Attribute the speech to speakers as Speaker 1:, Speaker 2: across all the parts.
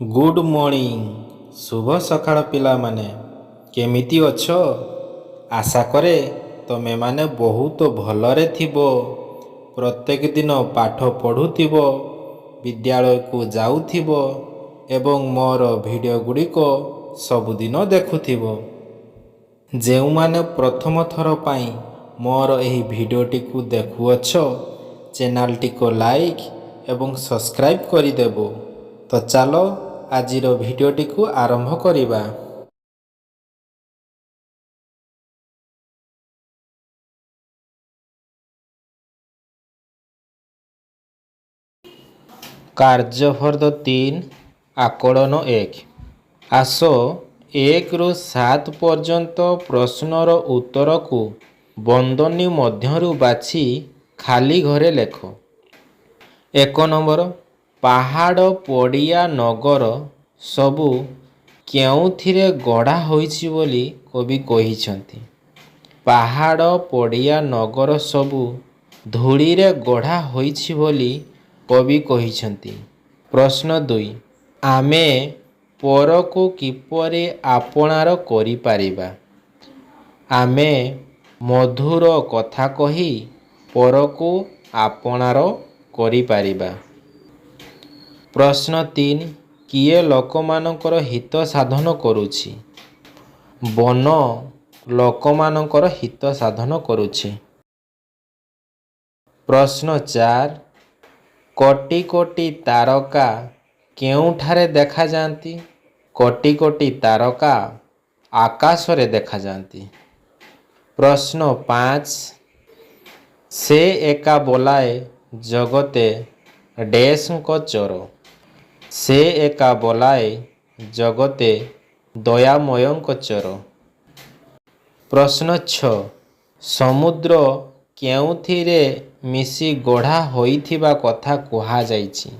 Speaker 1: Good morning. ଶୁଭ ସକାଳ ପିଲାମାନେ, କେମିତି ଅଛ? ଆଶା କରେ ତମେମାନେ ବହୁତ ଭଲରେ ଥିବ। ପ୍ରତ୍ୟେକ ଦିନ ପାଠ ପଢ଼ୁଥିବ, ବିଦ୍ୟାଳୟକୁ ଯାଉଥିବ ଏବଂ ମୋର ଭିଡ଼ିଓ ଗୁଡ଼ିକ ସବୁଦିନ ଦେଖୁଥିବ। ଯେଉଁମାନେ ପ୍ରଥମ ଥର ପାଇଁ ମୋର ଏହି ଭିଡ଼ିଓଟିକୁ ଦେଖୁଅଛ, ଚ୍ୟାନେଲଟିକୁ ଲାଇକ୍ ଏବଂ ସବସ୍କ୍ରାଇବ୍ କରିଦେବ। ତ ଚାଲ ଆଜିର ଭିଡ଼ିଓଟିକୁ ଆରମ୍ଭ କରିବା। କାର୍ଯ୍ୟଫର୍ଦ୍ଦ 3 ଆକଳନ 1। ଆସ 1ରୁ 7 ପର୍ଯ୍ୟନ୍ତ ପ୍ରଶ୍ନର ଉତ୍ତରକୁ ବନ୍ଦନୀ ମଧ୍ୟରୁ ବାଛି ଖାଲି ଘରେ ଲେଖ। 1 ନମ୍ବର, ପାହାଡ଼ ପଡ଼ିଆ ନଗର ସବୁ କେଉଁଥିରେ ଗଢ଼ା ହୋଇଛି ବୋଲି କବି କହିଛନ୍ତି? ପାହାଡ଼ ପଡ଼ିଆ ନଗର ସବୁ ଧୂଳିରେ ଗଢ଼ା ହୋଇଛି ବୋଲି କବି କହିଛନ୍ତି। ପ୍ରଶ୍ନ 2, ଆମେ ପରକୁ କିପରି ଆପଣାର କରିପାରିବା? ଆମେ ମଧୁର କଥା କହି ପରକୁ ଆପଣାର କରିପାରିବା। ପ୍ରଶ୍ନ 3, କିଏ ଲୋକମାନଙ୍କର ହିତ ସାଧନ କରୁଛି? ବନ ଲୋକମାନଙ୍କର ହିତ ସାଧନ କରୁଛି। ପ୍ରଶ୍ନ 4, କୋଟି କୋଟି ତାରକା କେଉଁଠାରେ ଦେଖାଯାଆନ୍ତି? କୋଟି କୋଟି ତାରକା ଆକାଶରେ ଦେଖାଯାଆନ୍ତି। ପ୍ରଶ୍ନ 5, ସେ ଏକା ବୋଲାଏ ଜଗତେ ଡେସ୍ଙ୍କ ଚୋର। ସେ ଏକା ବୋଲାଏ ଜଗତେ ଦୟାମୟଙ୍କ ଚୋର। ପ୍ରଶ୍ନ 6, ସମୁଦ୍ର କେଉଁଥିରେ ମିଶି ଗଢ଼ା ହୋଇଥିବା କଥା କୁହାଯାଇଛି?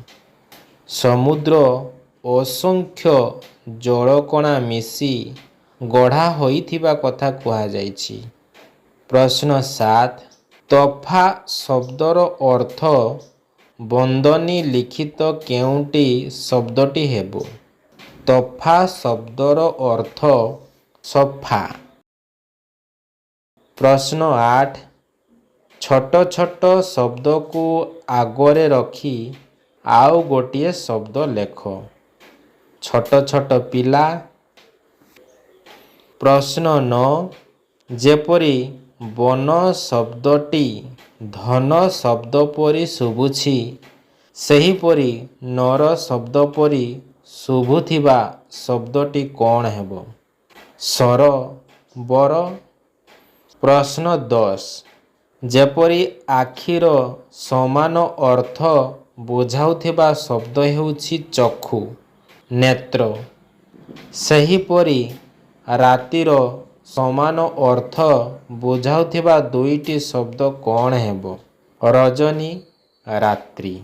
Speaker 1: ସମୁଦ୍ର ଅସଂଖ୍ୟ ଜଳକଣା ମିଶି ଗଢ଼ା ହୋଇଥିବା କଥା କୁହାଯାଇଛି। ପ୍ରଶ୍ନ 7, ତୋଫା ଶବ୍ଦର ଅର୍ଥ ବନ୍ଦନୀ ଲିଖିତ କେଉଁଟି ଶବ୍ଦଟି ହେବ? ତୋଫା ଶବ୍ଦର ଅର୍ଥ ସୋଫା। ପ୍ରଶ୍ନ 8, ଛୋଟ ଛୋଟ ଶବ୍ଦକୁ ଆଗରେ ରଖି ଆଉ ଗୋଟିଏ ଶବ୍ଦ ଲେଖ। ଛୋଟ ଛୋଟ ପିଲା। ପ୍ରଶ୍ନ 9, ଯେପରି ବନ ଶବ୍ଦଟି ଧନ ଶବ୍ଦ ପରି ଶୁଭୁଛି, ସେହିପରି ନର ଶବ୍ଦ ପରି ଶୁଭୁଥିବା ଶବ୍ଦଟି କ'ଣ ହେବ? ସର, ବର। ପ୍ରଶ୍ନ 10, ଯେପରି ଆଖିର ସମାନ ଅର୍ଥ ବୁଝାଉଥିବା ଶବ୍ଦ ହେଉଛି ଚକ୍ଷୁ, ନେତ୍ର, ସେହିପରି ରାତିର ସମାନ ଅର୍ଥ ବୁଝାଉଥିବା ଦୁଇଟି ଶବ୍ଦ କ'ଣ ହେବ? ରଜନୀ, ରାତ୍ରି।